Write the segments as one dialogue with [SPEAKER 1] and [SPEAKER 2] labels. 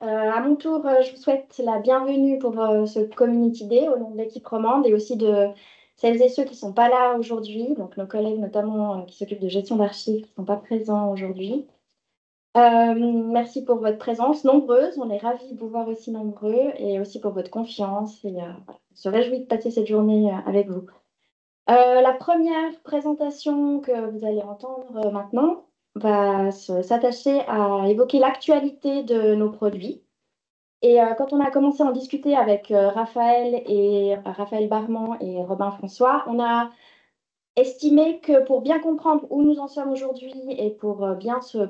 [SPEAKER 1] À mon tour, je vous souhaite la bienvenue pour ce Community Day au nom de l'équipe romande et aussi de celles et ceux qui ne sont pas là aujourd'hui, donc nos collègues notamment qui s'occupent de gestion d'archives qui ne sont pas présents aujourd'hui. Merci pour votre présence nombreuse, on est ravis de vous voir aussi nombreux et aussi pour votre confiance et voilà, on se réjouit de passer cette journée avec vous. La première présentation que vous allez entendre maintenant va s'attacher à évoquer l'actualité de nos produits. Et quand on a commencé à en discuter avec Raphaël et Raphaël Barman et Robin François, on a estimé que pour bien comprendre où nous en sommes aujourd'hui et pour bien se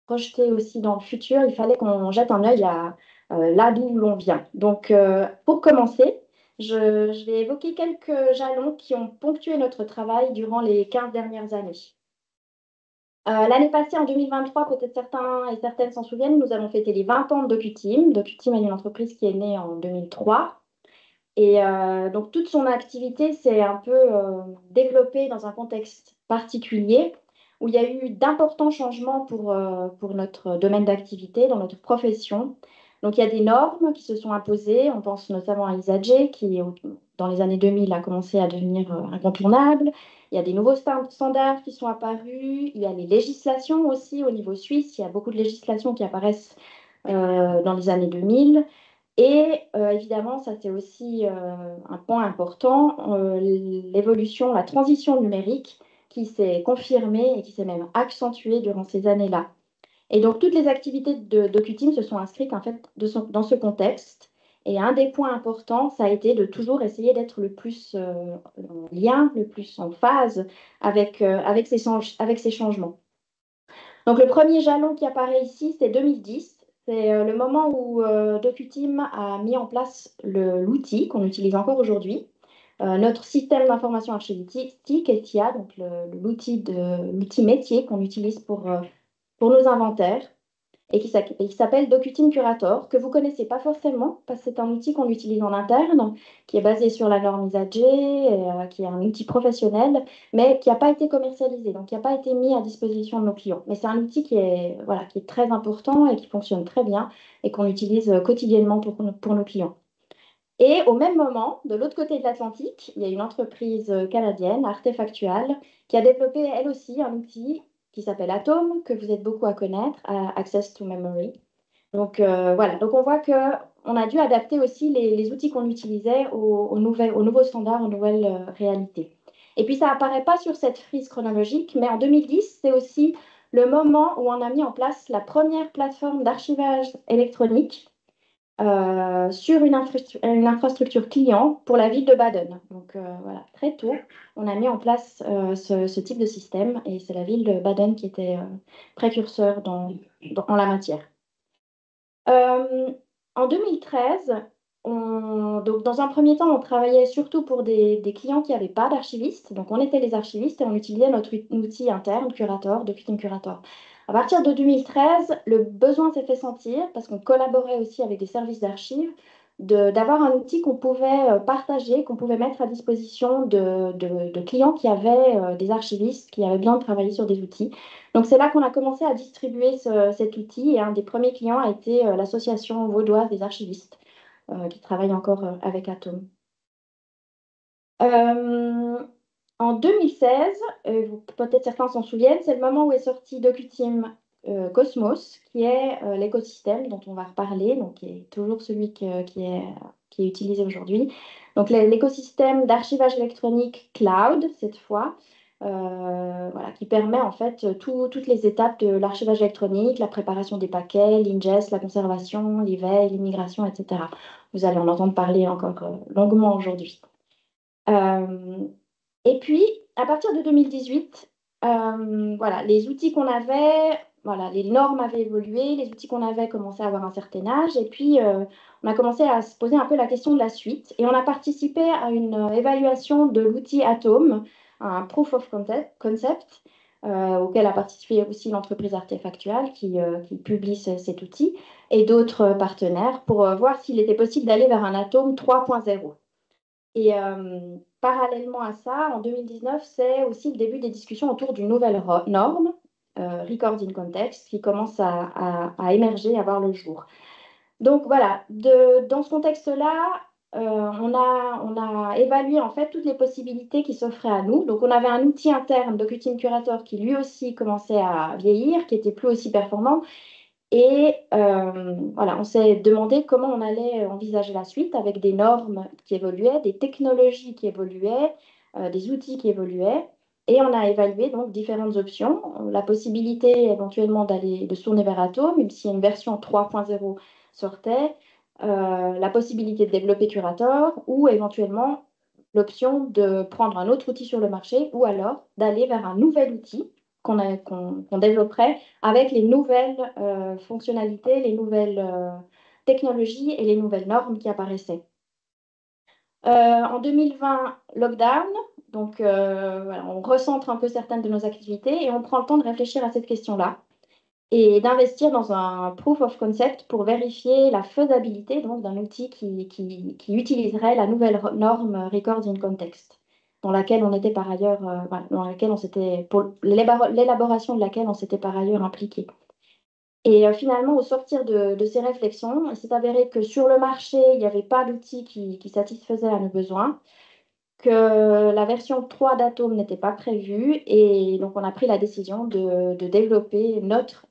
[SPEAKER 1] projeter aussi dans le futur, il fallait qu'on jette un œil à là d'où l'on vient. Donc, pour commencer, je vais évoquer quelques jalons qui ont ponctué notre travail durant les 15 dernières années. L'année passée, en 2023, peut-être certains et certaines s'en souviennent, nous avons fêté les 20 ans de DocuTeam. DocuTeam est une entreprise qui est née en 2003. Et donc, toute son activité s'est un peu développée dans un contexte particulier où il y a eu d'importants changements pour notre domaine d'activité, dans notre profession. Donc, il y a des normes qui se sont imposées. On pense notamment à ISAG, qui, dans les années 2000, a commencé à devenir incontournable. Il y a des nouveaux standards qui sont apparus. Il y a les législations aussi au niveau suisse. Il y a beaucoup de législations qui apparaissent dans les années 2000. Et évidemment, ça c'est aussi un point important, l'évolution, la transition numérique qui s'est confirmée et qui s'est même accentuée durant ces années-là. Et donc toutes les activités de DocuTeam se sont inscrites en fait dans ce contexte. Et un des points importants, ça a été de toujours essayer d'être le plus en lien, le plus en phase avec ces changements. Donc le premier jalon qui apparaît ici, c'est 2010. C'est le moment où DocuTeam a mis en place l'outil qu'on utilise encore aujourd'hui, notre système d'information archivistique, ETIA, donc l'outil métier qu'on utilise pour nos inventaires et qui s'appelle DocuTeam Curator, que vous ne connaissez pas forcément, parce que c'est un outil qu'on utilise en interne, qui est basé sur la norme ISAG, qui est un outil professionnel, mais qui n'a pas été commercialisé, donc qui n'a pas été mis à disposition de nos clients. Mais c'est un outil qui est, voilà, qui est très important et qui fonctionne très bien et qu'on utilise quotidiennement pour nos clients. Et au même moment, de l'autre côté de l'Atlantique, il y a une entreprise canadienne, Artefactual, qui a développé elle aussi un outil qui s'appelle Atom, que vous êtes beaucoup à connaître, Access to Memory. Donc voilà, donc on voit qu'on a dû adapter aussi les outils qu'on utilisait aux nouveaux standards, aux nouvelles réalités. Et puis ça apparaît pas sur cette frise chronologique, mais en 2010, c'est aussi le moment où on a mis en place la première plateforme d'archivage électronique sur une infrastructure client pour la ville de Baden. Donc voilà, très tôt, on a mis en place ce type de système et c'est la ville de Baden qui était précurseur en la matière. En 2013, donc dans un premier temps, on travaillait surtout pour des clients qui n'avaient pas d'archivistes. Donc on était les archivistes et on utilisait notre outil interne, Curator, DocuTeam Curator. À partir de 2013, le besoin s'est fait sentir parce qu'on collaborait aussi avec des services d'archives, d'avoir un outil qu'on pouvait partager, qu'on pouvait mettre à disposition de clients qui avaient des archivistes, qui avaient besoin de travailler sur des outils. Donc c'est là qu'on a commencé à distribuer cet outil et un des premiers clients a été l'association vaudoise des archivistes qui travaille encore avec Atom. Euh, En 2016, peut-être certains s'en souviennent, c'est le moment où est sorti DocuTeam Cosmos, qui est l'écosystème dont on va reparler, donc qui est toujours celui qui est utilisé aujourd'hui. Donc l'écosystème d'archivage électronique cloud, cette fois, voilà, qui permet en fait toutes les étapes de l'archivage électronique, la préparation des paquets, l'ingest, la conservation, l'éveil, l'immigration, etc. Vous allez en entendre parler encore longuement aujourd'hui. Euh, et puis, à partir de 2018, voilà, les outils qu'on avait, voilà, les normes avaient évolué, les outils qu'on avait commençaient à avoir un certain âge, et puis on a commencé à se poser un peu la question de la suite, et on a participé à une évaluation de l'outil Atom, un proof of concept, auquel a participé aussi l'entreprise Artefactual qui publie cet outil, et d'autres partenaires, pour voir s'il était possible d'aller vers un Atom 3.0. Et parallèlement à ça, en 2019, c'est aussi le début des discussions autour d'une nouvelle norme, Record in Context, qui commence à émerger, à voir le jour. Donc voilà, dans ce contexte-là, on a évalué en fait toutes les possibilités qui s'offraient à nous. Donc on avait un outil interne, DocuTeam Curator, qui lui aussi commençait à vieillir, qui était plus aussi performant. Et voilà, on s'est demandé comment on allait envisager la suite avec des normes qui évoluaient, des technologies qui évoluaient, des outils qui évoluaient. Et on a évalué donc différentes options. La possibilité éventuellement de se tourner vers Atom, même si une version 3.0 sortait, la possibilité de développer Curator ou éventuellement l'option de prendre un autre outil sur le marché ou alors d'aller vers un nouvel outil qu'on développerait avec les nouvelles fonctionnalités, les nouvelles technologies et les nouvelles normes qui apparaissaient. En 2020, lockdown, donc voilà, on recentre un peu certaines de nos activités et on prend le temps de réfléchir à cette question-là et d'investir dans un proof of concept pour vérifier la faisabilité donc, d'un outil qui utiliserait la nouvelle norme Records in Context, dans laquelle on était par ailleurs, voilà, dans laquelle on s'était, pour l'élaboration de laquelle on s'était par ailleurs impliqué. Et finalement, au sortir de ces réflexions, il s'est avéré que sur le marché, il n'y avait pas d'outil qui satisfaisait à nos besoins, que la version 3 d'Atom n'était pas prévue et donc on a pris la décision de développer notre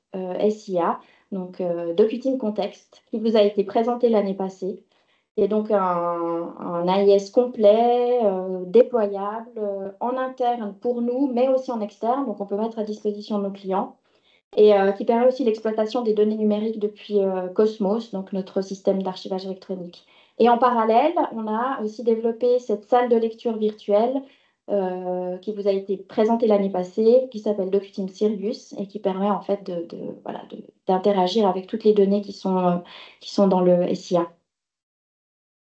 [SPEAKER 1] SIA, donc Docuting Context, qui vous a été présenté l'année passée. Et donc un AIS complet, déployable en interne pour nous, mais aussi en externe, donc on peut mettre à disposition de nos clients et qui permet aussi l'exploitation des données numériques depuis Cosmos, donc notre système d'archivage électronique. Et en parallèle, on a aussi développé cette salle de lecture virtuelle qui vous a été présentée l'année passée, qui s'appelle DocuTeam Sirius et qui permet en fait voilà, d'interagir avec toutes les données qui sont dans le SIA.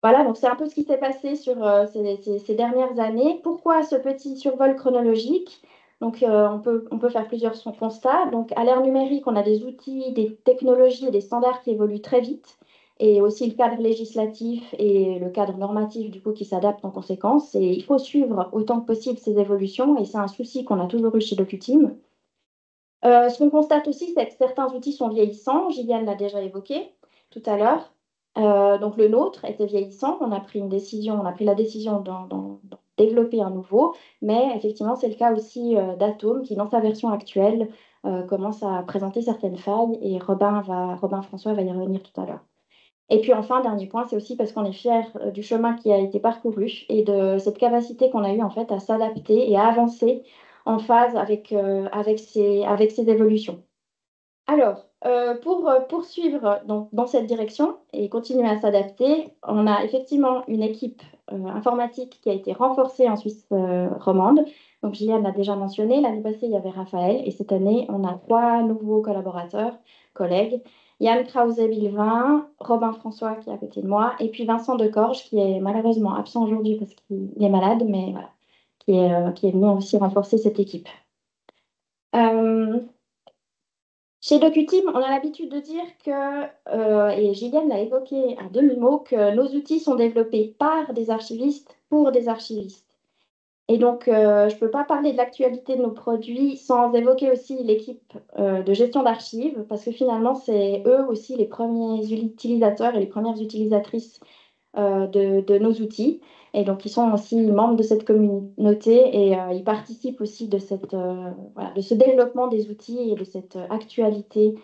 [SPEAKER 1] Voilà, donc c'est un peu ce qui s'est passé sur ces dernières années. Pourquoi ce petit survol chronologique? Donc, on peut faire plusieurs constats. Donc, à l'ère numérique, on a des outils, des technologies et des standards qui évoluent très vite, et aussi le cadre législatif et le cadre normatif, du coup, qui s'adaptent en conséquence. Et il faut suivre autant que possible ces évolutions, et c'est un souci qu'on a toujours eu chez DocuTeam. Ce qu'on constate aussi, c'est que certains outils sont vieillissants. Gilliane l'a déjà évoqué tout à l'heure. Donc le nôtre était vieillissant. On a pris la décision d'en développer un nouveau. Mais effectivement, c'est le cas aussi d'Atom qui, dans sa version actuelle, commence à présenter certaines failles. Et Robin François va y revenir tout à l'heure. Et puis enfin, dernier point, c'est aussi parce qu'on est fier du chemin qui a été parcouru et de cette capacité qu'on a eue en fait à s'adapter et à avancer en phase avec ces évolutions. Alors, pour poursuivre dans cette direction et continuer à s'adapter, on a effectivement une équipe informatique qui a été renforcée en Suisse romande. Donc, Gilliane l'a déjà mentionné, l'année passée, il y avait Raphaël et cette année, on a trois nouveaux collaborateurs, collègues. Yann Krause-Villevin, Robin François qui est à côté de moi, et puis Vincent Decorge qui est malheureusement absent aujourd'hui parce qu'il est malade, mais voilà, qui est venu aussi renforcer cette équipe. Euh, Chez DocuTeam, on a l'habitude de dire que, et Gilliane l'a évoqué à demi-mot, que nos outils sont développés par des archivistes pour des archivistes. Et donc, je ne peux pas parler de l'actualité de nos produits sans évoquer aussi l'équipe de gestion d'archives, parce que finalement, c'est eux aussi les premiers utilisateurs et les premières utilisatrices de nos outils. Et donc, ils sont aussi membres de cette communauté et ils participent aussi voilà, de ce développement des outils et de cette actualité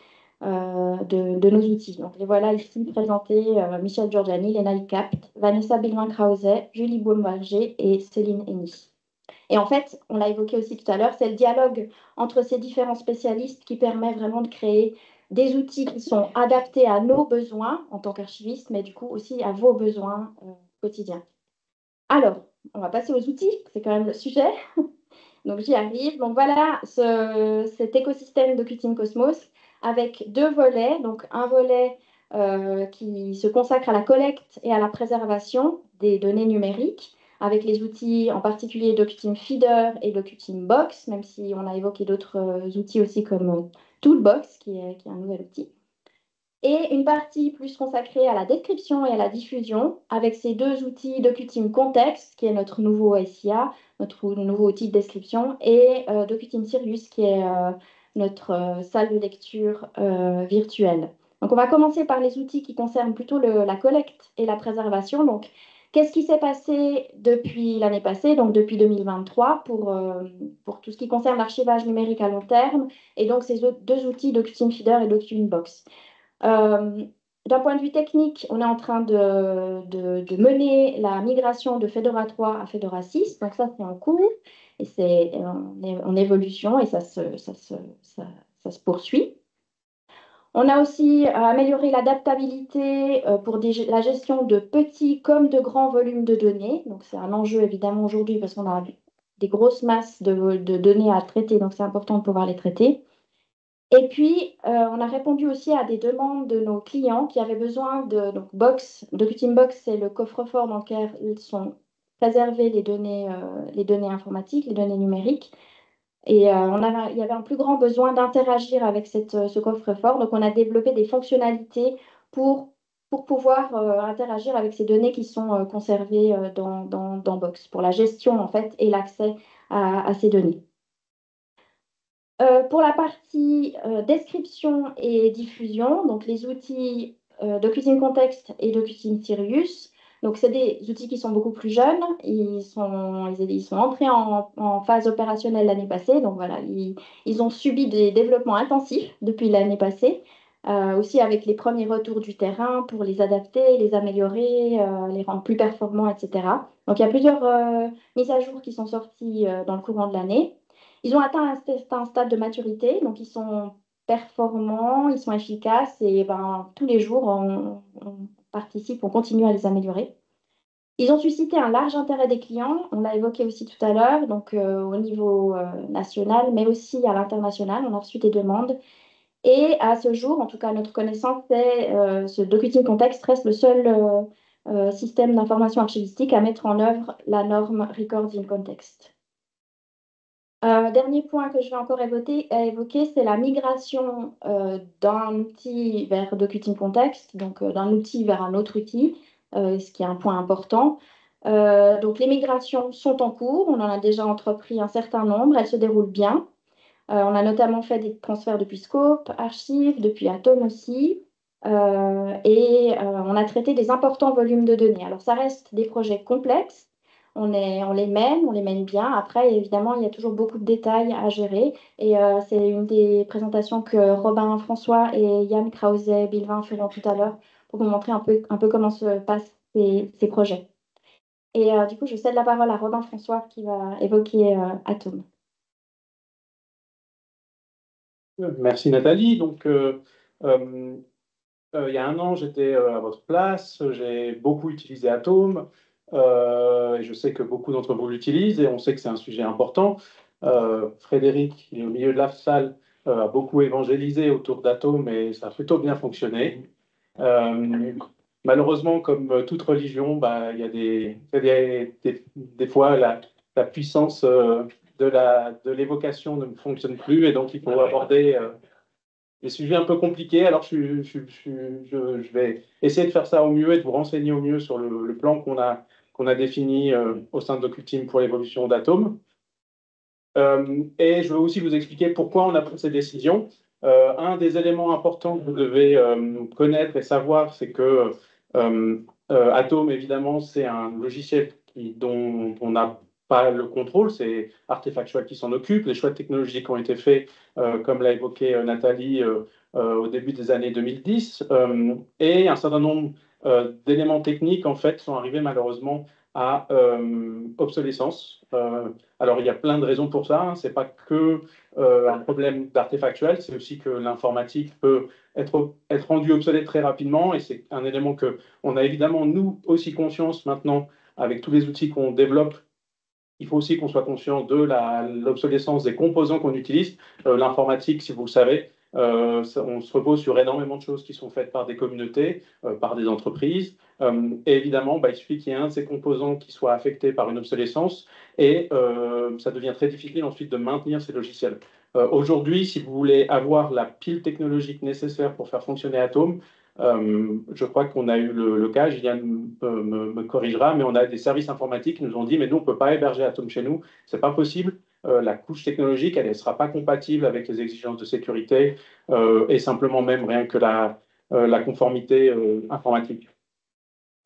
[SPEAKER 1] de nos outils. Donc, les voilà ici présentés Michel Giorgiani, Léna Capt, Vanessa Bilvin-Krause, Julie Baumerger et Céline Henny. Et en fait, on l'a évoqué aussi tout à l'heure, c'est le dialogue entre ces différents spécialistes qui permet vraiment de créer des outils qui sont adaptés à nos besoins en tant qu'archivistes, mais du coup aussi à vos besoins quotidiens. Alors, on va passer aux outils, c'est quand même le sujet. Donc j'y arrive. Donc voilà cet écosystème de Qtum Cosmos avec deux volets. Donc un volet qui se consacre à la collecte et à la préservation des données numériques avec les outils en particulier DocuTeam Feeder et DocuTeam Box, même si on a évoqué d'autres outils aussi comme Toolbox qui est un nouvel outil. Et une partie plus consacrée à la description et à la diffusion avec ces deux outils DocuTeam Context, qui est notre nouveau SIA, notre nouveau outil de description, et DocuTeam Sirius, qui est notre salle de lecture virtuelle. Donc, on va commencer par les outils qui concernent plutôt la collecte et la préservation. Donc, qu'est-ce qui s'est passé depuis l'année passée, donc depuis 2023, pour tout ce qui concerne l'archivage numérique à long terme, et donc ces deux outils, DocuSign Feeder et DocuInbox. D'un point de vue technique, on est en train de mener la migration de Fedora 3 à Fedora 6. Donc ça, c'est en cours et c'est en évolution et ça se poursuit. On a aussi amélioré l'adaptabilité pour la gestion de petits comme de grands volumes de données. Donc c'est un enjeu évidemment aujourd'hui parce qu'on a des grosses masses de données à traiter, donc c'est important de pouvoir les traiter. Et puis, on a répondu aussi à des demandes de nos clients qui avaient besoin de donc DocuSign Box, c'est le coffre-fort dans lequel sont préservées les données informatiques, les données numériques. Et il y avait un plus grand besoin d'interagir avec ce coffre-fort. Donc, on a développé des fonctionnalités pour pouvoir interagir avec ces données qui sont conservées dans Box, pour la gestion en fait et l'accès à ces données. Pour la partie description et diffusion, donc les outils DocuSign Context et DocuSign Sirius, donc c'est des outils qui sont beaucoup plus jeunes, ils sont entrés en phase opérationnelle l'année passée, donc voilà, ils ont subi des développements intensifs depuis l'année passée, aussi avec les premiers retours du terrain pour les adapter, les améliorer, les rendre plus performants, etc. Donc il y a plusieurs mises à jour qui sont sorties dans le courant de l'année. Ils ont atteint un stade de maturité, donc ils sont performants, ils sont efficaces et ben, tous les jours, on participe, on continue à les améliorer. Ils ont suscité un large intérêt des clients, on l'a évoqué aussi tout à l'heure, donc au niveau national, mais aussi à l'international, on a reçu des demandes. Et à ce jour, en tout cas à notre connaissance, ce DocuSign Context reste le seul système d'information archivistique à mettre en œuvre la norme Records in Context. Dernier point que je vais encore évoquer, c'est la migration d'un outil vers DocuSign Context, donc d'un outil vers un autre outil, ce qui est un point important. Donc les migrations sont en cours, on en a déjà entrepris un certain nombre, elles se déroulent bien. On a notamment fait des transferts depuis Scope, Archive, depuis Atom aussi, et on a traité des importants volumes de données. Alors ça reste des projets complexes. On les mène bien. Après, évidemment, il y a toujours beaucoup de détails à gérer. Et c'est une des présentations que Robin François et Yann Krause-Bilvin feront tout à l'heure pour vous montrer un peu comment se passent ces projets. Et du coup, je cède la parole à Robin François qui va évoquer Atom.
[SPEAKER 2] Merci Nathalie. Donc, il y a un an, j'étais à votre place. J'ai beaucoup utilisé Atome. Et je sais que beaucoup d'entre vous l'utilisent et on sait que c'est un sujet important. Frédéric, il est au milieu de la salle, a beaucoup évangélisé autour d'Atome et ça a plutôt bien fonctionné. Malheureusement, comme toute religion, bah, il y a des fois la puissance de l'évocation ne fonctionne plus et donc il faut aborder des sujets un peu compliqués. Alors je vais essayer de faire ça au mieux et de vous renseigner au mieux sur le plan qu'on a défini au sein de DocuTeam pour l'évolution d'Atome. Et je vais aussi vous expliquer pourquoi on a pris ces décisions. Un des éléments importants que vous devez connaître et savoir, c'est que Atom, évidemment, c'est un logiciel dont on n'a pas le contrôle, c'est Artefactual qui s'en occupe. Les choix technologiques ont été faits, comme l'a évoqué Nathalie, au début des années 2010. Et un certain nombre d'éléments techniques, en fait, sont arrivés malheureusement à obsolescence. Alors, il y a plein de raisons pour ça. Hein. Ce n'est pas que un problème d'artefactuel, c'est aussi que l'informatique peut être rendue obsolète très rapidement. Et c'est un élément que on a évidemment, nous, aussi conscience maintenant, avec tous les outils qu'on développe. Il faut aussi qu'on soit conscient de l'obsolescence des composants qu'on utilise. L'informatique, si vous le savez, on se repose sur énormément de choses qui sont faites par des communautés, par des entreprises. Et évidemment, bah, il suffit qu'il y ait un de ces composants qui soit affecté par une obsolescence et ça devient très difficile ensuite de maintenir ces logiciels. Aujourd'hui, si vous voulez avoir la pile technologique nécessaire pour faire fonctionner Atom, je crois qu'on a eu le cas, Gillian me corrigera, mais on a des services informatiques qui nous ont dit, mais nous, on ne peut pas héberger Atom chez nous, ce n'est pas possible. La couche technologique, elle ne sera pas compatible avec les exigences de sécurité et simplement même rien que la conformité informatique.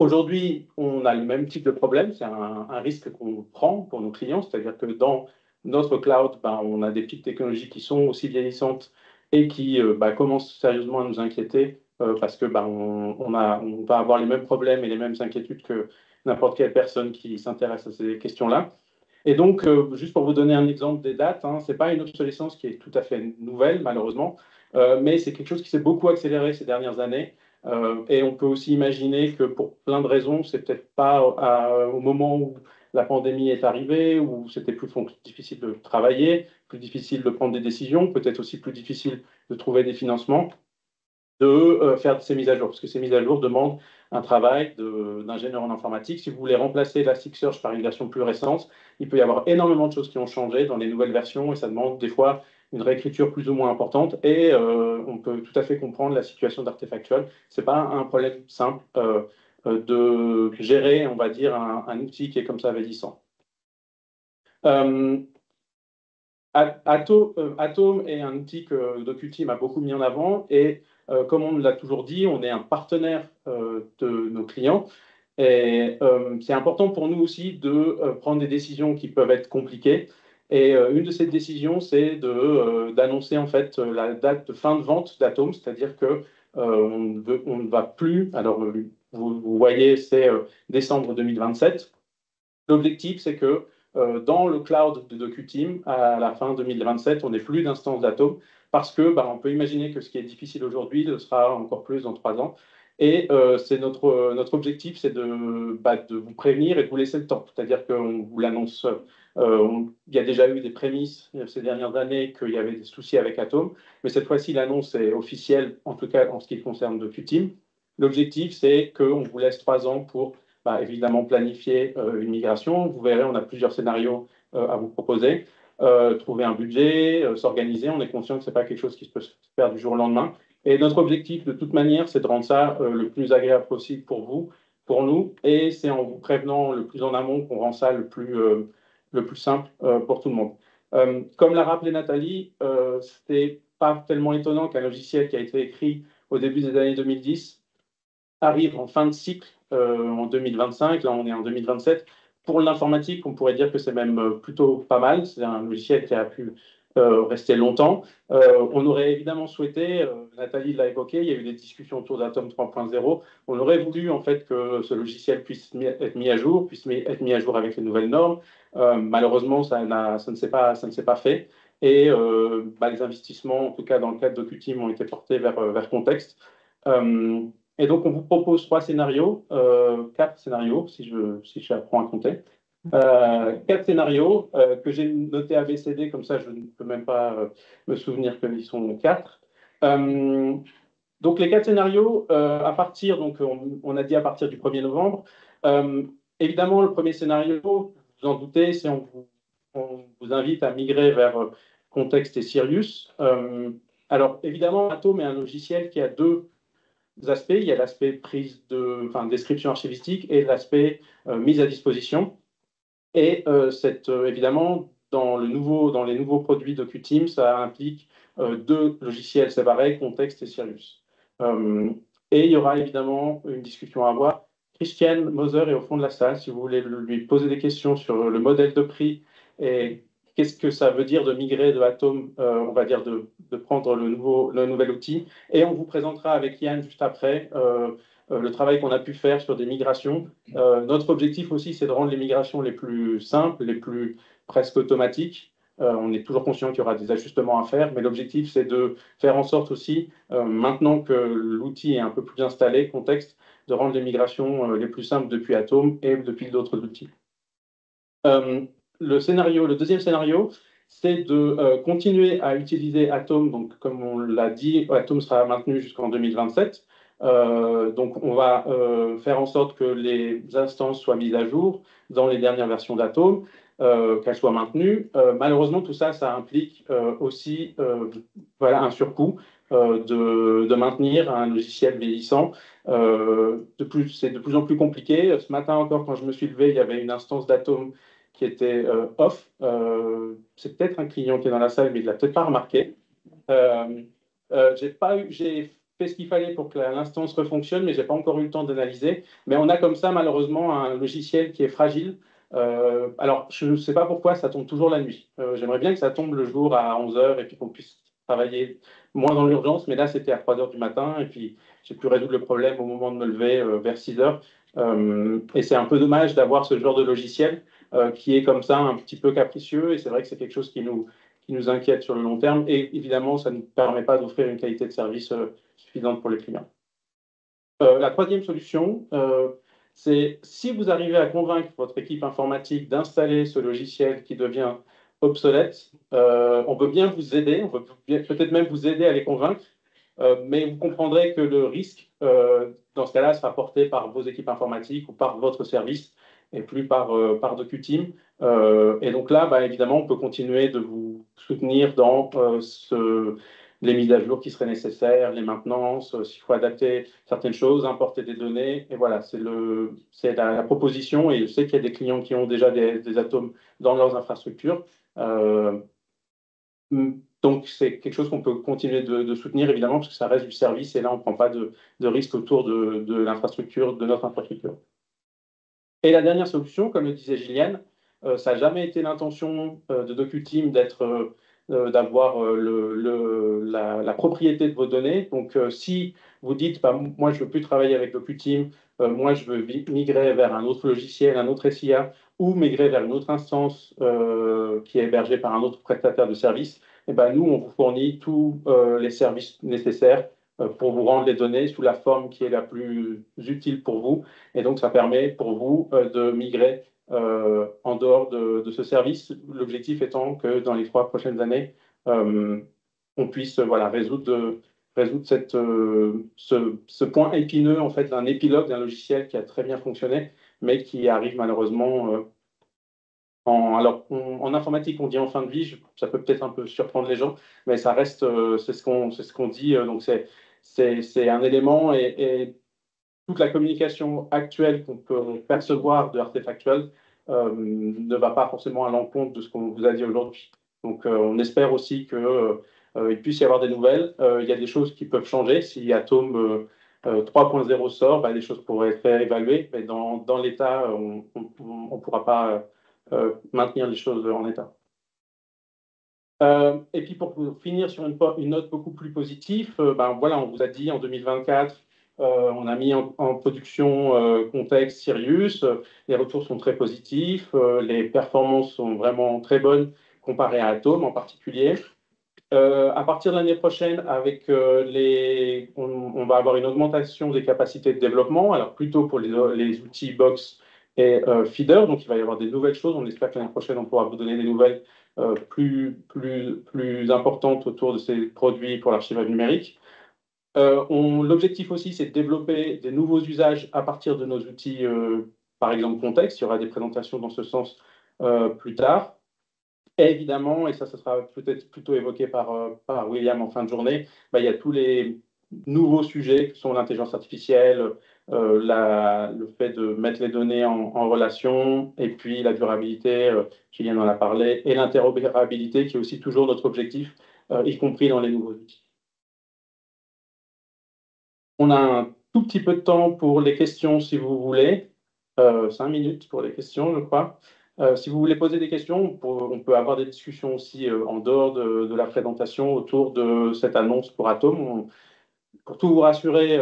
[SPEAKER 2] Aujourd'hui, on a le même type de problème, c'est un risque qu'on prend pour nos clients, c'est-à-dire que dans notre cloud, ben, on a des petites technologies qui sont aussi vieillissantes et qui commencent sérieusement à nous inquiéter parce que on va avoir les mêmes problèmes et les mêmes inquiétudes que n'importe quelle personne qui s'intéresse à ces questions-là. Et donc, juste pour vous donner un exemple des dates, hein, ce n'est pas une obsolescence qui est tout à fait nouvelle, malheureusement, mais c'est quelque chose qui s'est beaucoup accéléré ces dernières années. Et on peut aussi imaginer que pour plein de raisons, c'est peut-être pas au moment où la pandémie est arrivée, où c'était plus difficile de travailler, plus difficile de prendre des décisions, peut-être aussi plus difficile de trouver des financements de faire ces mises à jour, parce que ces mises à jour demandent un travail d'ingénieur en informatique. Si vous voulez remplacer Elasticsearch par une version plus récente, il peut y avoir énormément de choses qui ont changé dans les nouvelles versions et ça demande des fois une réécriture plus ou moins importante et on peut tout à fait comprendre la situation d'Artefactual. Ce n'est pas un problème simple de gérer, on va dire, un outil qui est comme ça vieillissant. Atom est un outil que DocuTeam a beaucoup mis en avant et comme on l'a toujours dit, on est un partenaire de nos clients et c'est important pour nous aussi de prendre des décisions qui peuvent être compliquées. Et une de ces décisions, c'est d'annoncer en fait la date de fin de vente d'Atom, c'est-à-dire que on ne va plus. Alors vous voyez, c'est décembre 2027. L'objectif, c'est que dans le cloud de DocuTeam, à la fin 2027, on n'ait plus d'instance d'Atom parce que on peut imaginer que ce qui est difficile aujourd'hui le sera encore plus dans 3 ans. Et c'est notre objectif, c'est de vous prévenir et de vous laisser le temps. C'est-à-dire qu'on vous l'annonce. Il y a déjà eu des prémices ces dernières années qu'il y avait des soucis avec Atom, mais cette fois-ci, l'annonce est officielle, en tout cas en ce qui concerne DocuTeam. L'objectif, c'est qu'on vous laisse 3 ans pour évidemment planifier une migration. Vous verrez, on a plusieurs scénarios à vous proposer. Trouver un budget, s'organiser. On est conscient que ce n'est pas quelque chose qui peut se faire du jour au lendemain. Et notre objectif, de toute manière, c'est de rendre ça le plus agréable possible pour vous, pour nous. Et c'est en vous prévenant le plus en amont qu'on rend ça le plus simple pour tout le monde. Comme l'a rappelé Nathalie, ce n'est pas tellement étonnant qu'un logiciel qui a été écrit au début des années 2010 arrive en fin de cycle en 2025, là on est en 2027. Pour l'informatique, on pourrait dire que c'est même plutôt pas mal. C'est un logiciel qui a pu rester longtemps. On aurait évidemment souhaité, Nathalie l'a évoqué, il y a eu des discussions autour d'Atom 3.0. On aurait voulu en fait que ce logiciel puisse être mis à jour, puisse être mis à jour avec les nouvelles normes. Malheureusement, ça ne s'est pas fait. Et les investissements, en tout cas dans le cadre de DocuTeam, ont été portés vers Context. Et donc, on vous propose 3 scénarios, 4 scénarios, si j'apprends à compter. 4 scénarios que j'ai notés ABCD, comme ça je ne peux même pas me souvenir qu'ils sont 4. Donc, les 4 scénarios, à partir, donc on a dit à partir du 1er novembre. Évidemment, le premier scénario, vous vous en doutez, c'est on vous invite à migrer vers Context et Sirius. Alors, évidemment, Atom est un logiciel qui a deux aspects. Il y a l'aspect description archivistique et l'aspect mise à disposition. Et évidemment, dans les nouveaux produits DocuTeam, ça implique 2 logiciels séparés, Context et Sirius. Et il y aura évidemment une discussion à avoir. Christiane Moser est au fond de la salle, si vous voulez lui poser des questions sur le modèle de prix et qu'est-ce que ça veut dire de migrer de Atom, on va dire de prendre le nouvel outil. Et on vous présentera avec Yann juste après le travail qu'on a pu faire sur des migrations. Notre objectif aussi, c'est de rendre les migrations les plus simples, les plus presque automatiques. On est toujours conscient qu'il y aura des ajustements à faire, mais l'objectif, c'est de faire en sorte aussi, maintenant que l'outil est un peu plus installé, Context, de rendre les migrations les plus simples depuis Atom et depuis d'autres outils. Le deuxième scénario, c'est de continuer à utiliser Atom. Donc, comme on l'a dit, Atom sera maintenu jusqu'en 2027. Donc, on va faire en sorte que les instances soient mises à jour dans les dernières versions d'Atom, qu'elles soient maintenues. Malheureusement, tout ça, ça implique aussi un surcoût de maintenir un logiciel vieillissant. C'est de plus en plus compliqué. Ce matin encore, quand je me suis levé, il y avait une instance d'Atom qui était off. C'est peut-être un client qui est dans la salle, mais il ne l'a peut-être pas remarqué. J'ai fait fait ce qu'il fallait pour que l'instance refonctionne, mais je n'ai pas encore eu le temps d'analyser. Mais on a comme ça, malheureusement, un logiciel qui est fragile. Alors, je ne sais pas pourquoi ça tombe toujours la nuit. J'aimerais bien que ça tombe le jour à 11 heures et puis qu'on puisse travailler moins dans l'urgence, mais là, c'était à 3 heures du matin et puis j'ai pu résoudre le problème au moment de me lever vers 6 heures. Et c'est un peu dommage d'avoir ce genre de logiciel qui est comme ça un petit peu capricieux et c'est vrai que c'est quelque chose qui nous inquiète sur le long terme et évidemment, ça ne nous permet pas d'offrir une qualité de service suffisante pour les clients. La troisième solution, c'est si vous arrivez à convaincre votre équipe informatique d'installer ce logiciel qui devient obsolète, on peut bien vous aider, on peut peut-être même vous aider à les convaincre, mais vous comprendrez que le risque, dans ce cas-là, sera porté par vos équipes informatiques ou par votre service et plus par DocuTeam. Et donc là, bah, évidemment, on peut continuer de vous soutenir dans les mises à jour qui seraient nécessaires, les maintenances, s'il faut adapter certaines choses, importer des données. Et voilà, c'est la proposition. Et je sais qu'il y a des clients qui ont déjà des atomes dans leurs infrastructures. Donc, c'est quelque chose qu'on peut continuer de soutenir, évidemment, parce que ça reste du service et là, on ne prend pas de risque autour de l'infrastructure, de notre infrastructure. Et la dernière solution, comme le disait Gilliane, ça n'a jamais été l'intention de DocuTeam d'avoir la propriété de vos données. Donc, si vous dites, bah, moi, je ne veux plus travailler avec DocuTeam, moi, je veux migrer vers un autre logiciel, un autre SIA, ou migrer vers une autre instance qui est hébergée par un autre prestataire de service, et ben, nous, on vous fournit tous les services nécessaires pour vous rendre les données sous la forme qui est la plus utile pour vous. Et donc, ça permet pour vous de migrer en dehors de ce service. L'objectif étant que dans les 3 prochaines années, on puisse voilà, résoudre ce point épineux en fait, d'un épilogue d'un logiciel qui a très bien fonctionné, mais qui arrive malheureusement en informatique, on dit en fin de vie, ça peut peut-être un peu surprendre les gens, mais ça reste, c'est ce qu'on dit, donc c'est un élément et toute la communication actuelle qu'on peut percevoir de Artefactual ne va pas forcément à l'encontre de ce qu'on vous a dit aujourd'hui. Donc, on espère aussi qu'il puisse y avoir des nouvelles. Il y a des choses qui peuvent changer. Si Atom 3.0 sort, bah, les choses pourraient être évaluées, mais dans l'état, on ne pourra pas maintenir les choses en état. Et puis pour finir sur une note beaucoup plus positive, ben voilà, on vous a dit en 2024, on a mis en production Context Sirius, les retours sont très positifs, les performances sont vraiment très bonnes comparées à Atom en particulier. À partir de l'année prochaine, avec on va avoir une augmentation des capacités de développement, alors plutôt pour les outils Box et Feeder, donc il va y avoir des nouvelles choses. On espère que l'année prochaine, on pourra vous donner des nouvelles plus importantes autour de ces produits pour l'archivage numérique. L'objectif aussi, c'est de développer des nouveaux usages à partir de nos outils, par exemple Context. Il y aura des présentations dans ce sens plus tard. Et évidemment, et ça sera peut-être plutôt évoqué par William en fin de journée, bah, il y a tous les nouveaux sujets qui sont l'intelligence artificielle, le fait de mettre les données en relation, et puis la durabilité, Julien en a parlé, et l'interopérabilité qui est aussi toujours notre objectif, y compris dans les nouveaux outils. On a un tout petit peu de temps pour les questions si vous voulez, 5 minutes pour les questions, je crois. Si vous voulez poser des questions, on peut avoir des discussions aussi en dehors de la présentation autour de cette annonce pour Atom. Pour tout vous rassurer,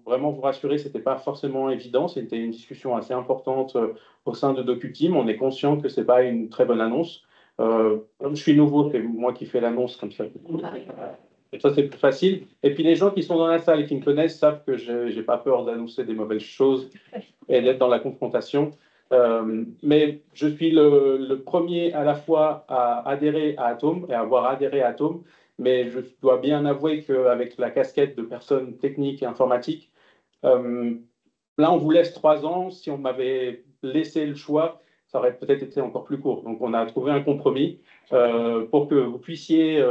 [SPEAKER 2] vraiment vous rassurer, ce n'était pas forcément évident. C'était une discussion assez importante au sein de DocuTeam. On est conscient que ce n'est pas une très bonne annonce. Comme je suis nouveau, c'est moi qui fais l'annonce comme ça. Et ça, c'est plus facile. Et puis les gens qui sont dans la salle et qui me connaissent savent que je n'ai pas peur d'annoncer des mauvaises choses et d'être dans la confrontation. Mais je suis le premier à la fois à adhérer à Atom et à avoir adhéré à Atom, mais je dois bien avouer qu'avec la casquette de personne technique et informatique, là on vous laisse 3 ans. Si on m'avait laissé le choix, ça aurait peut-être été encore plus court. Donc on a trouvé un compromis pour que vous puissiez,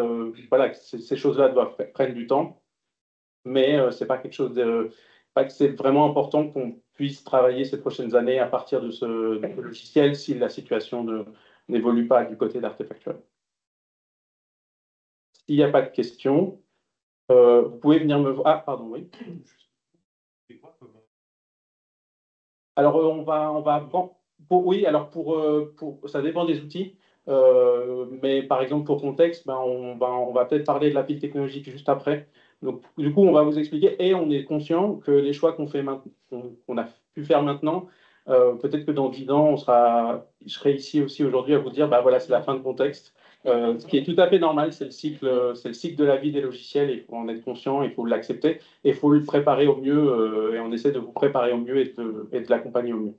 [SPEAKER 2] voilà, ces choses-là prennent du temps, mais c'est pas quelque chose pas que c'est vraiment important qu'on puisse travailler ces prochaines années à partir de ce logiciel si la situation n'évolue pas du côté d'Artefactual. S'il n'y a pas de questions, Vous pouvez venir me voir. Ah, pardon, oui. Alors, oui, alors ça dépend des outils. Mais par exemple, pour contexte, ben, on va peut-être parler de la pile technologique juste après. Donc, du coup, on va vous expliquer et on est conscient que les choix qu'on fait maintenant, qu'on a pu faire maintenant, peut-être que dans 10 ans, je serai ici aussi aujourd'hui à vous dire, bah voilà, c'est la fin de contexte. Ce qui est tout à fait normal, c'est le cycle de la vie des logiciels. Il faut en être conscient, il faut l'accepter et il faut le préparer au mieux. Et on essaie de vous préparer au mieux et de l'accompagner au mieux.